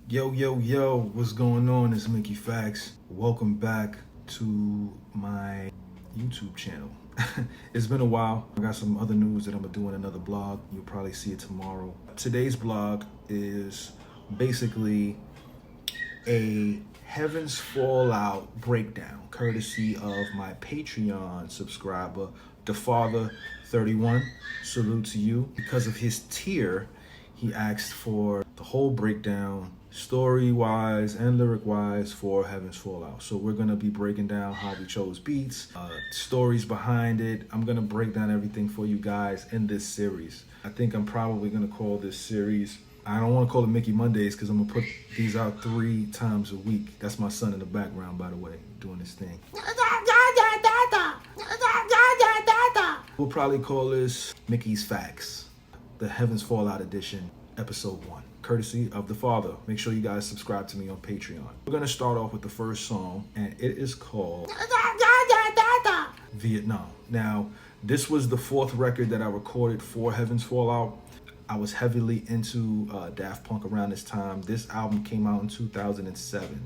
Yo, what's going on? It's Mickey Factz. Welcome back to my YouTube channel. It's been a while. I got some other news that I'm gonna do in another blog. You'll probably see it tomorrow. Today's blog is basically a Heaven's Fallout breakdown, courtesy of my Patreon subscriber, TheFather31. Salute to you. Because of his tier, he asked for the whole breakdown, story-wise and lyric-wise, for Heaven's Fallout. So we're going to be breaking down how we chose beats, stories behind it. I'm going to break down everything for you guys in this series. I think I'm probably going to call this series, I don't want to call it Mickey Mondays because I'm going to put these out 3 times a week. That's my son in the background, by the way, doing his thing. We'll probably call this Mickey's Factz, the Heaven's Fallout edition, episode 1, courtesy of the Father. Make sure you guys subscribe to me on Patreon. We're gonna start off with the first song, and it is called Vietnam. Now, this was the 4th record that I recorded for Heaven's Fallout. I was heavily into Daft Punk around this time. This album came out in 2007,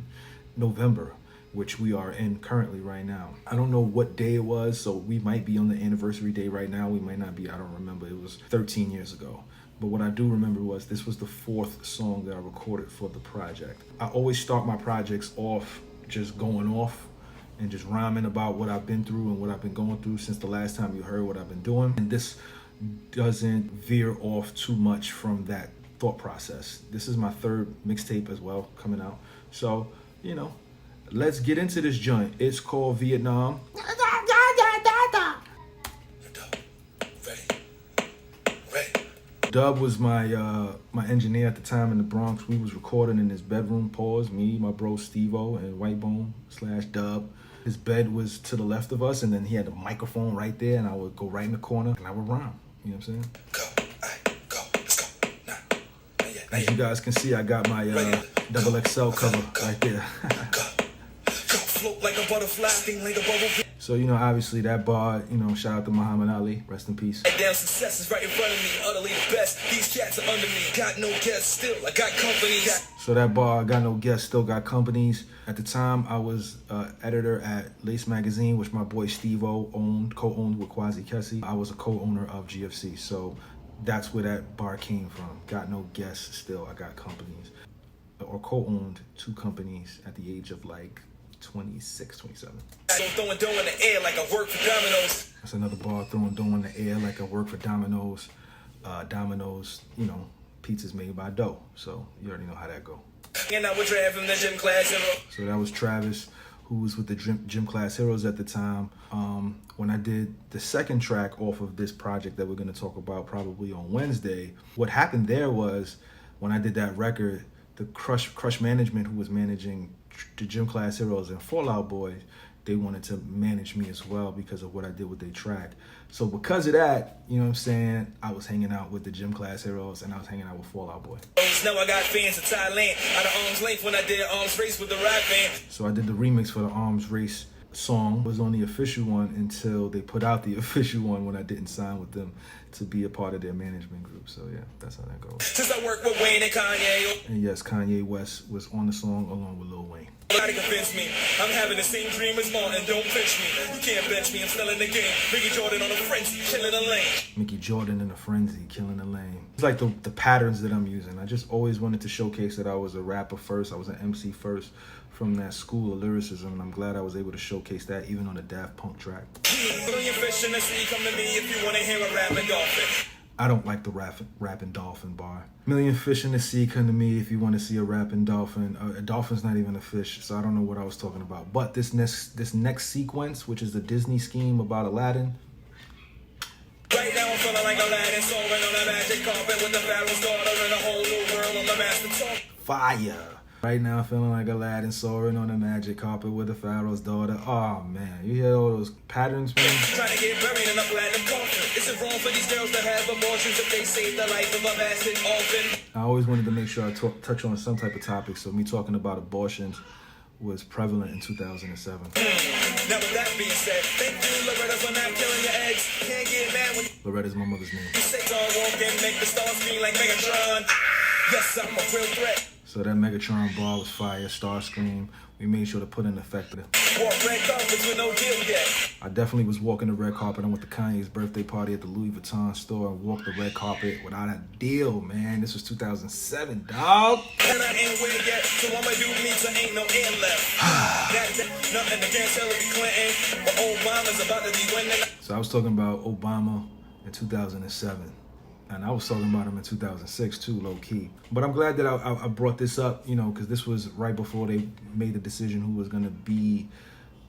November, which we are in currently right now. I don't know what day it was, so we might be on the anniversary day right now. We might not be, I don't remember. It was 13 years ago. But what I do remember was this was the 4th song that I recorded for the project. I always start my projects off just going off and just rhyming about what I've been through and what I've been going through since the last time you heard what I've been doing. And this doesn't veer off too much from that thought process. This is my 3rd mixtape as well coming out. So, you know, let's get into this joint. It's called Vietnam. Dub was my my engineer at the time in the Bronx. We was recording in his bedroom. Pause. Me, my bro Steve-O, and Whitebone/Dub. His bed was to the left of us, and then he had the microphone right there, and I would go right in the corner, and I would rhyme. You know what I'm saying? Go, let's go. Nah. As you guys can see, I got my double XL cover right there. Float like a butterfly, sting like a bubble. So, you know, obviously that bar, you know, shout out to Muhammad Ali, rest in peace. Down success is right in front of me, utterly the best. These cats are under me, got no guests, still I got company. So that bar, got no guests, still got companies. At the time, I was editor at Lace Magazine, which my boy Steve-O co-owned with Quasi Kessie. I was a co-owner of GFC, so that's where that bar came from. Got no guests, still I got companies. Or co-owned 2 companies at the age of like 26, 27. Throwing dough in the air like I work for Domino's. That's another bar, throwing dough in the air like I work for Domino's. Domino's, you know, pizza's made by dough, so you already know how that go. And I was Trav from the Gym Class Hero. So that was Travis, who was with the Gym Class Heroes at the time. When I did the 2nd track off of this project that we're going to talk about probably on Wednesday, what happened there was when I did that record, the Crush Management, who was managing the Gym Class Heroes and Fallout Boys, they wanted to manage me as well because of what I did with their track. So because of that, you know what I'm saying, I was hanging out with the Gym Class Heroes and I was hanging out with Fallout Boy. Now I got fans in Thailand, out of arm's length when I did arms race with the rap band. So I did the remix for the Arms Race song. It was on the official one until they put out the official one when I didn't sign with them to be a part of their management group. So yeah, that's how that goes. Since I work with Wayne and Kanye. And yes, Kanye West was on the song along with Lil Wayne. Nobody convince me. I'm having the same dream as Martin. Don't pinch me. You can't bench me. I'm still in the game. Mickey Jordan on a frenzy, killing the lane. Mickey Jordan in a frenzy, killing the lane. It's like the patterns that I'm using. I just always wanted to showcase that I was a rapper first. I was an MC first from that school of lyricism, and I'm glad I was able to showcase that even on a Daft Punk track. Million fish in the sea, come to me if you want to hear a rapping dolphin. I don't like the rapping dolphin bar. Million fish in the sea, come to me if you want to see a rapping dolphin. A dolphin's not even a fish, so I don't know what I was talking about. But this next sequence, which is the Disney scheme about Aladdin. Right now I'm feeling like Aladdin, soaring on a magic carpet with the Pharaoh's daughter in a whole new world on the master talk. Fire. Right now, feeling like Aladdin, soaring on a magic carpet with the Pharaoh's daughter. Oh man, you hear all those patterns, man? Trying to get buried in a platinum coffin. Is it wrong for these girls to have abortions if they save the life of a bastard orphan? I always wanted to make sure I touch on some type of topic, so me talking about abortions was prevalent in 2007. Now with that being said, thank you, Loretta, for not killing your eggs. Can't get mad when Loretta's my mother's name. you say don't walk and make the stars feel like Megatron. Yes, I'm a real threat. So that Megatron bar was fire, Starscream. We made sure to put an effect with it. Walk red carpets with no deal yet. I definitely was walking the red carpet. I went to Kanye's birthday party at the Louis Vuitton store and walked the red carpet without a deal, man. This was 2007, dog. And I ain't where yet, so I'ma do me so ain't no end left. Nothing against Hillary Clinton, but Obama's about to be winning. So I was talking about Obama in 2007. And I was talking about him in 2006 too, low key. But I'm glad that I brought this up, you know, because this was right before they made the decision who was going to be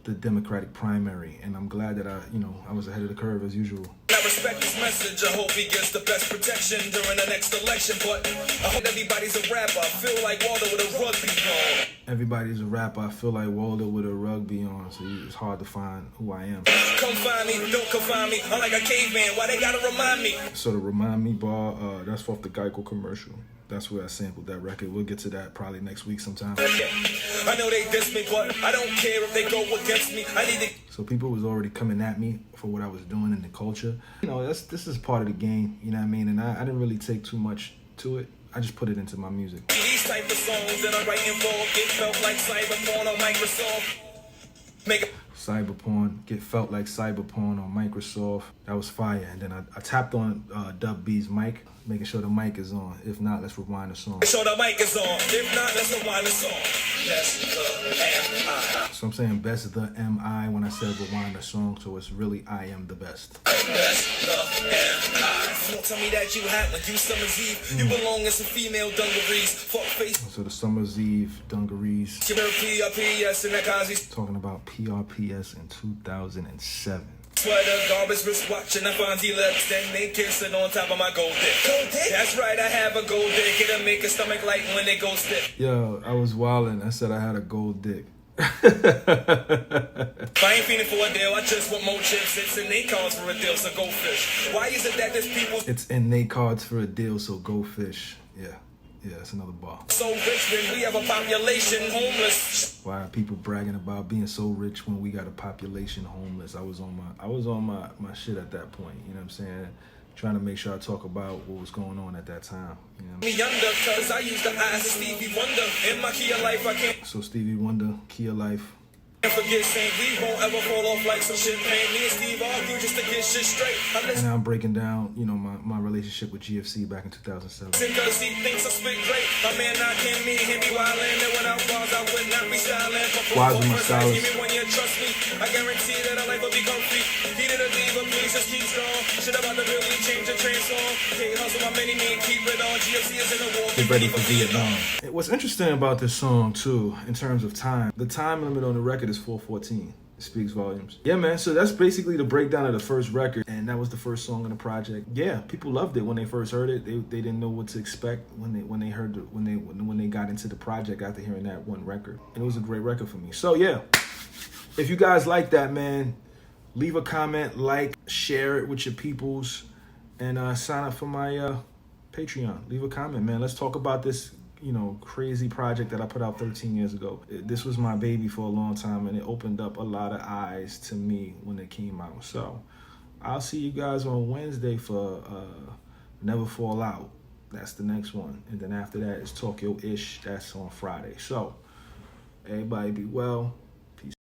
the Democratic primary. And I'm glad that I was ahead of the curve as usual. I respect his message. I hope he gets the best protection during the next election. But I hope everybody's a rapper. I feel like Waldo with a rugby on. Everybody's a rapper. I feel like Waldo with a rugby on, so it's hard to find who I am. Come find me, don't confine me. I'm like a caveman. Why they gotta remind me? So the Remind Me bar, that's off the Geico commercial. That's where I sampled that record. We'll get to that probably next week sometime. I know they diss me, but I don't care if they go against me. I need to. So people was already coming at me for what I was doing in the culture. You know, this is part of the game, you know what I mean? And I didn't really take too much to it. I just put it into my music. These type of songs that I'm writing for, it felt like cyberporn on Microsoft. Cyberporn, get felt like cyberporn on Microsoft. That was fire. And then I tapped on Dub B's mic, making sure the mic is on. If not, let's rewind the song. Make sure the mic is on. If not, let's rewind the song. Best the M.I. So I'm saying best the M.I. when I said rewind the song, so it's really I am the best. Best the M.I. Don't tell me that you had when you Summer's Eve. You belong in some female dungarees. Fuck face. So the Summer's Eve dungarees. PRPS and that Kazi's. Talking about PRPS in 2007. Sweater, garbage, wristwatch, and a Fonzie lips. Then they kissing on top of my gold dick. Gold dick? That's right, I have a gold dick. It'll make a stomach light when it goes stiff. Yo, I was wildin'. I said I had a gold dick. If I ain't feeling for a deal, I just want more chips. It's in they cards for a deal, so go fish. Why is it that there's people It's in they cards for a deal, so go fish. Yeah, that's another bar. so rich when we have a population homeless? Why are people bragging about being so rich when we got a population homeless? I was on my shit at that point, you know what I'm saying? Trying to make sure I talk about what was going on at that time. You know? Me under, cause I used to ask Stevie Wonder. In my Kia life, I can't So Stevie Wonder, Kia Life. forget saying we won't ever fall off like some champagne. Me and Steve argue just to get shit straight. I And listen now I'm breaking down, you know, my relationship with GFC back in 2007. cause he thinks I spit great. My man not can me, hit me while in there without bars, I would not be silent. Why is my Give silence? me when you trust me. I guarantee that our life will be comfy. He didn't leave, but please just keep strong. Shit about to really change and transform. Hey, hustle my many men, keep it on. GFC is in the war. Get ready for Vietnam. What's interesting about this song too, in terms of time, the time limit on the record is 4:14. It speaks volumes. Yeah, man. So that's basically the breakdown of the first record, and that was the first song on the project. Yeah, people loved it when they first heard it. They didn't know what to expect when they got into the project after hearing that one record, and it was a great record for me. So yeah, if you guys like that, man, leave a comment, like, share it with your peoples, and sign up for my Patreon. Leave a comment, man. Let's talk about this, you know, crazy project that I put out 13 years ago. This was my baby for a long time, and it opened up a lot of eyes to me when it came out. So I'll see you guys on Wednesday for Never Fall Out. That's the next one. And then after that is Talk Yo Ish. That's on Friday. So everybody be well.